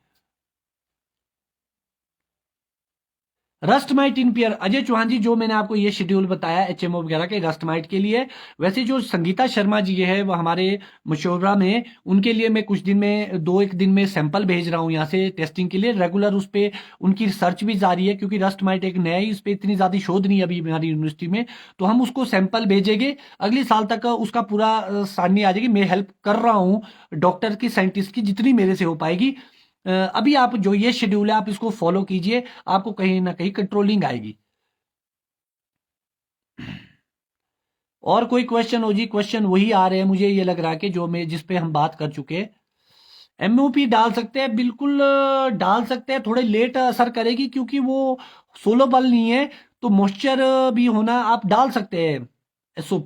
Rust might in pair, Ajay Chauhan ji, जो मैंने आपको ये शेड्यूल बताया एचएमओ वगैरह के रस्ट माइट के लिए, वैसे जो संगीता शर्मा जी है वो हमारे मशोबरा में, उनके लिए मैं कुछ दिन में 2-1 दिन में सैंपल भेज रहा हूँ यहाँ से टेस्टिंग के लिए। रेगुलर उस पर उनकी रिसर्च भी जारी है, क्योंकि रस्ट माइट एक नया ही, उस पर इतनी ज्यादा शोध नहीं है अभी हमारी यूनिवर्सिटी में। तो हम उसको सैंपल भेजेंगे, अगले साल तक उसका पूरा सारणी आ जाएगी। मैं हेल्प कर रहा हूँ डॉक्टर की, साइंटिस्ट की, जितनी मेरे से हो पाएगी। अभी आप जो ये शेड्यूल है आप इसको फॉलो कीजिए, आपको कहीं ना कहीं कंट्रोलिंग आएगी। और कोई क्वेश्चन हो जी? क्वेश्चन वही आ रहे हैं, मुझे ये लग रहा है कि जो मैं जिस पे हम बात कर चुके हैं। एमओपी डाल सकते हैं, बिल्कुल डाल सकते हैं, थोड़े लेट असर करेगी क्योंकि वो सोलोबल नहीं है, तो मॉइस्चर भी होना, आप डाल सकते हैं एसओ।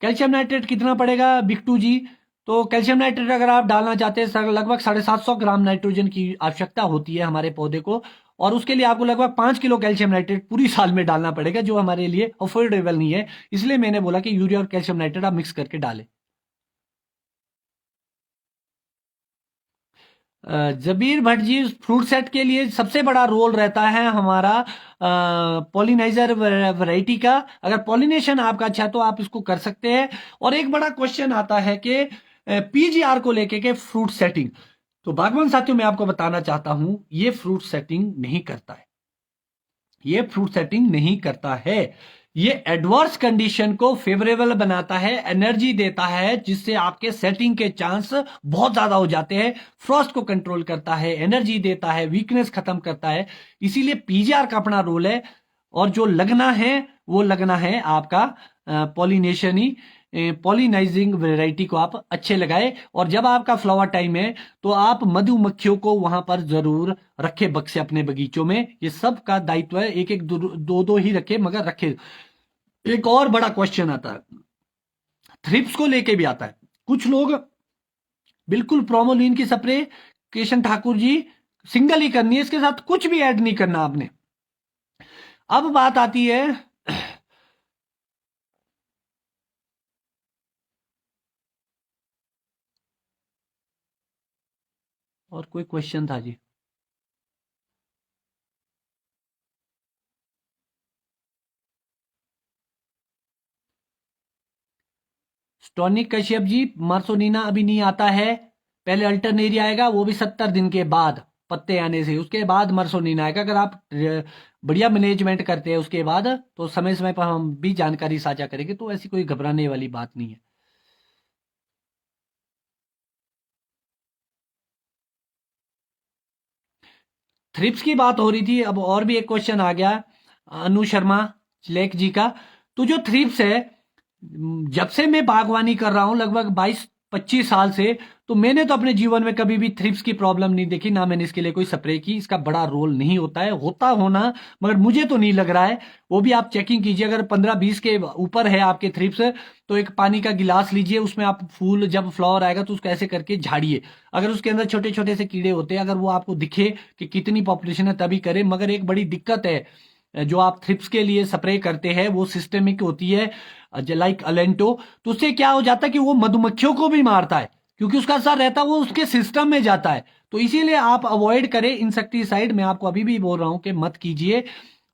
कैल्शियम नाइट्रेट कितना पड़ेगा बिट्टू जी? तो कैल्शियम नाइट्रेट अगर आप डालना चाहते हैं सर, लगभग 750 ग्राम नाइट्रोजन की आवश्यकता होती है हमारे पौधे को, और उसके लिए आपको लगभग 5 किलो कैल्शियम नाइट्रेट पूरी साल में डालना पड़ेगा, जो हमारे लिए अफोर्डेबल नहीं है। इसलिए मैंने बोला कि यूरिया और कैल्शियम नाइट्रेट आप मिक्स करके डालें। जबीर भट्ट जी, फ्रूट सेट के लिए सबसे बड़ा रोल रहता है हमारा पॉलिनाइजर वैरायटी का। अगर पॉलिनेशन आपका अच्छा है तो आप इसको कर सकते हैं। और एक बड़ा क्वेश्चन आता है कि पीजीआर को लेके के फ्रूट सेटिंग, तो बागवान साथियों मैं आपको बताना चाहता हूं, ये फ्रूट सेटिंग नहीं करता है। ये फ्रूट सेटिंग नहीं करता है। ये एडवर्स कंडीशन को फेवरेबल बनाता है, एनर्जी देता है, जिससे आपके सेटिंग के चांस बहुत ज्यादा हो जाते हैं। फ्रॉस्ट को कंट्रोल करता है, एनर्जी देता है, वीकनेस खत्म करता है। इसीलिए पीजीआर का अपना रोल है। और जो लगना है वो लगना है आपका पॉलिनेशन ही, पॉलिनाइजिंग वैरायटी को आप अच्छे लगाए। और जब आपका फ्लावर टाइम है तो आप मधुमक्खियों को वहां पर जरूर रखे बक्से अपने बगीचों में। ये सब का दायित्व है, एक एक दो दो ही रखे, मगर रखे। एक और बड़ा क्वेश्चन आता है, थ्रिप्स को लेके भी आता है। कुछ लोग बिल्कुल प्रोमोलिन की स्प्रे, केशन ठाकुर जी, सिंगल ही करनी है, इसके साथ कुछ भी ऐड नहीं करना आपने। अब बात आती है, और कोई क्वेश्चन था जी? स्टोनिक कश्यप जी, मार्सोनिना अभी नहीं आता है, पहले अल्टरनेरिया आएगा, वो भी 70 दिन के बाद पत्ते आने से, उसके बाद मर्सोनिना आएगा। अगर आप बढ़िया मैनेजमेंट करते हैं उसके बाद, तो समय समय पर हम भी जानकारी साझा करेंगे, तो ऐसी कोई घबराने वाली बात नहीं है। थ्रिप्स की बात हो रही थी, अब और भी एक क्वेश्चन आ गया अनु शर्मा लेख जी का। तो जो थ्रिप्स है, जब से मैं बागवानी कर रहा हूं लगभग 22-25 साल से, तो मैंने तो अपने जीवन में कभी भी थ्रिप्स की प्रॉब्लम नहीं देखी, ना मैंने इसके लिए कोई स्प्रे की। इसका बड़ा रोल नहीं होता है, होता होना, मगर मुझे तो नहीं लग रहा है। वो भी आप चेकिंग कीजिए, अगर 15-20 के ऊपर है आपके थ्रिप्स, तो एक पानी का गिलास लीजिए, उसमें आप फूल जब फ्लावर आएगा तो उसको ऐसे करके झाड़िए। अगर उसके अंदर छोटे छोटे से कीड़े होते हैं, अगर वो आपको दिखे कि कितनी पॉपुलेशन है तभी करें। मगर एक बड़ी दिक्कत है, जो आप थ्रिप्स के लिए स्प्रे करते हैं वो सिस्टेमिक होती है, लाइक अलेंटो। तो उससे क्या हो जाता है कि वो मधुमक्खियों को भी मारता है, क्योंकि उसका असर रहता है वो उसके सिस्टम में जाता है। तो इसीलिए आप अवॉइड करें इंसेक्टिसाइड। मैं आपको अभी भी बोल रहा हूं कि मत कीजिए,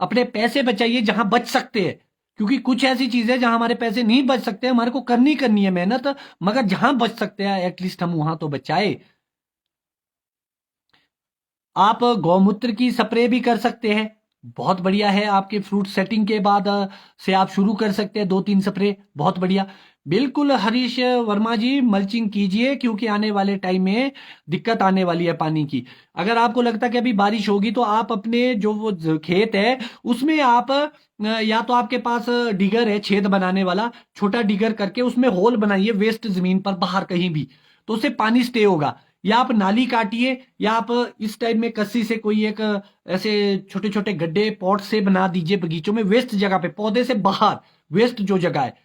अपने पैसे बचाइए जहां बच सकते हैं, क्योंकि कुछ ऐसी चीजें जहां हमारे पैसे नहीं बच सकते, हमारे को करनी है मेहनत, मगर जहां बच सकते हैं एटलीस्ट हम वहां तो बचाए। आप गौमूत्र की स्प्रे भी कर सकते हैं, बहुत बढ़िया है। आपके फ्रूट सेटिंग के बाद से आप शुरू कर सकते हैं 2-3 स्प्रे, बहुत बढ़िया। बिल्कुल हरीश वर्मा जी, मल्चिंग कीजिए, क्योंकि आने वाले टाइम में दिक्कत आने वाली है पानी की। अगर आपको लगता है कि अभी बारिश होगी, तो आप अपने जो वो खेत है उसमें आप या तो आपके पास डिगर है छेद बनाने वाला, छोटा डिगर करके उसमें होल बनाइए वेस्ट जमीन पर बाहर कहीं भी, तो उससे पानी स्टे होगा। या आप नाली काटिए, या आप इस टाइप में कस्सी से कोई एक ऐसे छोटे छोटे गड्ढे पॉट से बना दीजिए बगीचों में, वेस्ट जगह पे, पौधे से बाहर वेस्ट जो जगह है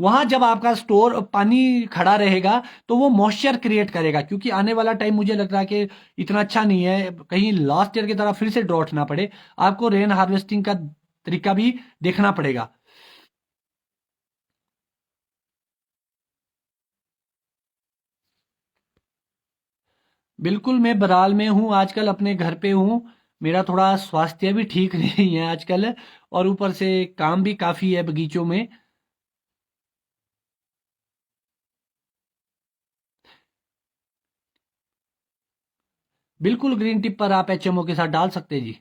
वहां जब आपका स्टोर पानी खड़ा रहेगा तो वो मॉइस्चर क्रिएट करेगा, क्योंकि आने वाला टाइम मुझे लग रहा है कि इतना अच्छा नहीं है, कहीं लास्ट ईयर की तरह फिर से ड्रॉट ना पड़े। आपको रेन हार्वेस्टिंग का तरीका भी देखना पड़ेगा। बिल्कुल, मैं बराल में हूँ आजकल, अपने घर पे हूँ। मेरा थोड़ा स्वास्थ्य भी ठीक नहीं है आजकल, और ऊपर से काम भी काफ़ी है बगीचों में। बिल्कुल, ग्रीन टिप पर आप एचएमओ के साथ डाल सकते हैं जी।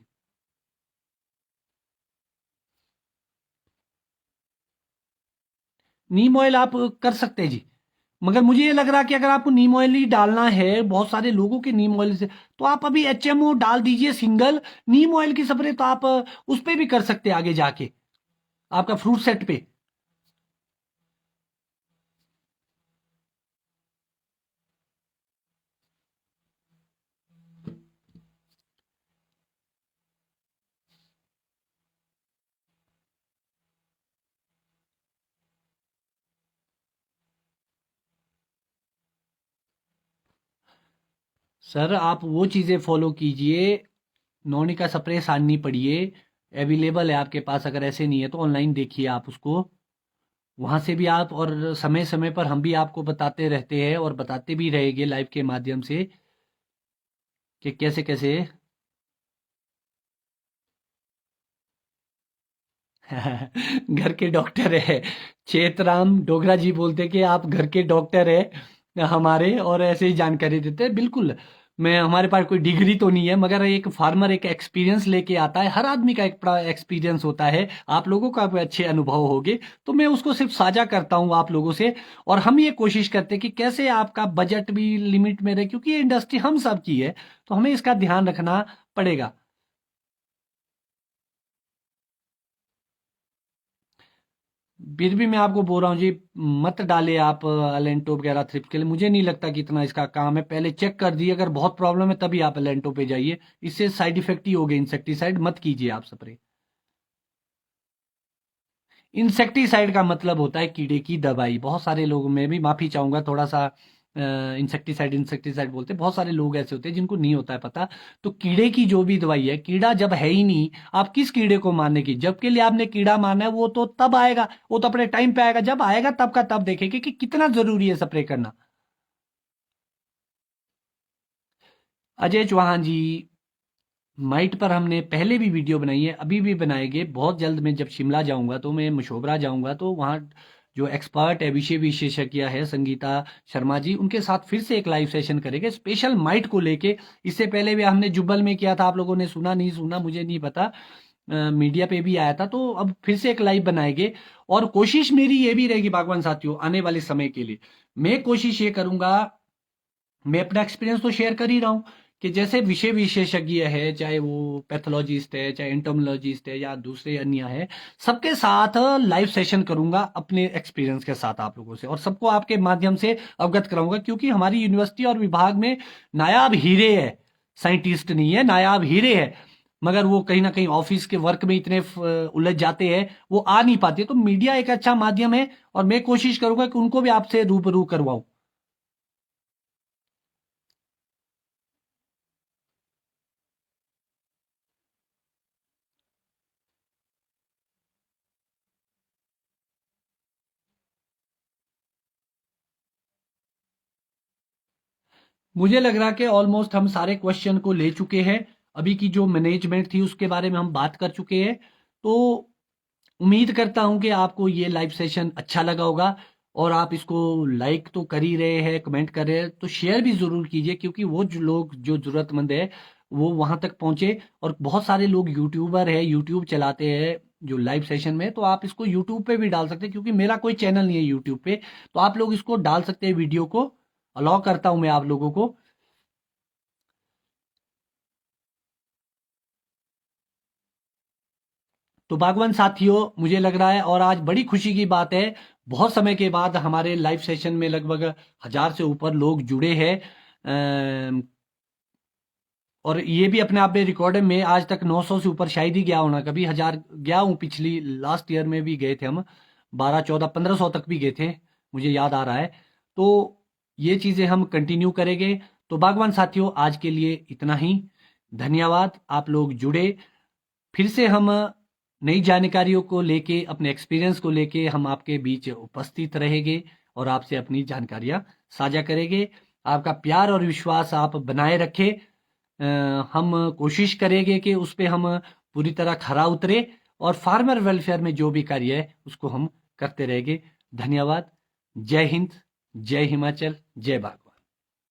नीम ऑयल आप कर सकते हैं जी। मगर मुझे ये लग रहा है कि अगर आपको नीम ऑयल ही डालना है, बहुत सारे लोगों के नीम ऑयल से, तो आप अभी एचएमओ डाल दीजिए सिंगल। नीम ऑयल की स्प्रे तो आप उस पे भी कर सकते हैं आगे जाके, आपका फ्रूट सेट पे। सर आप वो चीज़ें फॉलो कीजिए, नोनी का स्प्रे साननी पड़िए, अवेलेबल है आपके पास, अगर ऐसे नहीं है तो ऑनलाइन देखिए आप उसको, वहां से भी आप, और समय समय पर हम भी आपको बताते रहते हैं और बताते भी रहेंगे लाइव के माध्यम से कि कैसे कैसे। घर के डॉक्टर है, चेतराम डोगरा जी बोलते कि आप घर के डॉक्टर है हमारे, और ऐसे ही जानकारी देते हैं। बिल्कुल, मैं, हमारे पास कोई डिग्री तो नहीं है, मगर एक फार्मर एक एक्सपीरियंस लेके आता है, हर आदमी का एक बड़ा एक्सपीरियंस होता है, आप लोगों का भी अच्छे अनुभव होंगे, तो मैं उसको सिर्फ साझा करता हूँ आप लोगों से। और हम ये कोशिश करते हैं कि कैसे आपका बजट भी लिमिट में रहे, क्योंकि ये इंडस्ट्री हम सब की है, तो हमें इसका ध्यान रखना पड़ेगा। फिर भी मैं आपको बोल रहा हूँ जी, मत डाले आप अलेंटो वगैरह थ्रिप्स के लिए, मुझे नहीं लगता कि इतना इसका काम है। पहले चेक कर दिए, अगर बहुत प्रॉब्लम है तभी आप अलेंटो पे जाइए, इससे साइड इफेक्ट ही हो गए, इंसेक्टिसाइड मत कीजिए आप स्प्रे। इंसेक्टिसाइड का मतलब होता है कीड़े की दवाई। बहुत सारे लोग, मैं भी माफी चाहूंगा थोड़ा सा, इंसेक्टिसाइड इंसेक्टिसाइड बोलते हैं, बहुत सारे लोग ऐसे होते हैं जिनको नहीं होता है पता। तो कीड़े की जो भी दवाई है, कीड़ा जब है ही नहीं, आप किस कीड़े को मारने की, जब के लिए आपने कीड़ा मारना है वो तो तब आएगा, वो तो अपने टाइम पे आएगा, जब आएगा तब का तब देखेंगे कि कितना जरूरी है स्प्रे करना। अजय चौहान जी, माइट पर हमने पहले भी वीडियो बनाई है, अभी भी बनाएंगे बहुत जल्द। मैं जब शिमला जाऊंगा तो, मैं मशोबरा जाऊंगा तो वहाँ जो एक्सपर्ट है, विषय विशेषज्ञ है संगीता शर्मा जी, उनके साथ फिर से एक लाइव सेशन करेंगे स्पेशल माइट को लेके। इससे पहले भी हमने जुब्बल में किया था, आप लोगों ने सुना नहीं सुना मुझे नहीं पता, मीडिया पे भी आया था, तो अब फिर से एक लाइव बनाएंगे। और कोशिश मेरी ये भी रहेगी बागवान साथियों, आने वाले समय के लिए मैं कोशिश ये करूंगा, मैं अपना एक्सपीरियंस तो शेयर कर ही रहा हूँ, कि जैसे विषय विशेषज्ञ है, चाहे वो पैथोलॉजिस्ट है, चाहे एंटोमोलॉजिस्ट है, या दूसरे अन्य है, सबके साथ लाइव सेशन करूंगा अपने एक्सपीरियंस के साथ आप लोगों से, और सबको आपके माध्यम से अवगत कराऊंगा, क्योंकि हमारी यूनिवर्सिटी और विभाग में नायाब हीरे है, साइंटिस्ट नहीं है, नायाब हीरे है, मगर वो कहीं ना कहीं ऑफिस के वर्क में इतने उलझ जाते हैं, वो आ नहीं पाते। तो मीडिया एक अच्छा माध्यम है, और मैं कोशिश करूंगा कि उनको भी आपसे रूबरू करवाऊं। मुझे लग रहा कि ऑलमोस्ट हम सारे क्वेश्चन को ले चुके हैं, अभी की जो मैनेजमेंट थी उसके बारे में हम बात कर चुके हैं। तो उम्मीद करता हूं कि आपको ये लाइव सेशन अच्छा लगा होगा, और आप इसको लाइक तो कर ही रहे हैं, कमेंट कर रहे हैं, तो शेयर भी जरूर कीजिए, क्योंकि वो जो लोग जो जरूरतमंद है वो वहां तक पहुंचे। और बहुत सारे लोग यूट्यूबर है, यूट्यूब चलाते हैं जो लाइव सेशन में, तो आप इसको यूट्यूब पे भी डाल सकते हैं, क्योंकि मेरा कोई चैनल नहीं है यूट्यूब पे, तो आप लोग इसको डाल सकते हैं वीडियो को, अलाउ करता हूं मैं आप लोगों को। तो बागवान साथियों, मुझे लग रहा है, और आज बड़ी खुशी की बात है, बहुत समय के बाद हमारे लाइव सेशन में लगभग 1,000 से ऊपर लोग जुड़े हैं। अम, और ये भी अपने आप में रिकॉर्ड है, मैं आज तक 900 से ऊपर शायद ही गया होना, कभी 1,000 गया हूँ, पिछली लास्ट ईयर में भी गए थे हम। 12, 14, 1500 तक भी गए थे, मुझे याद आ रहा है। तो ये चीज़ें हम कंटिन्यू करेंगे। तो बागवान साथियों, आज के लिए इतना ही। धन्यवाद, आप लोग जुड़े। फिर से हम नई जानकारियों को लेके, अपने एक्सपीरियंस को लेके हम आपके बीच उपस्थित रहेंगे और आपसे अपनी जानकारियां साझा करेंगे। आपका प्यार और विश्वास आप बनाए रखें। हम कोशिश करेंगे कि उस पे हम पूरी तरह खरा उतरे और फार्मर वेलफेयर में जो भी कार्य है उसको हम करते रहेंगे। धन्यवाद। जय हिंद, जय हिमाचल, जय भारत।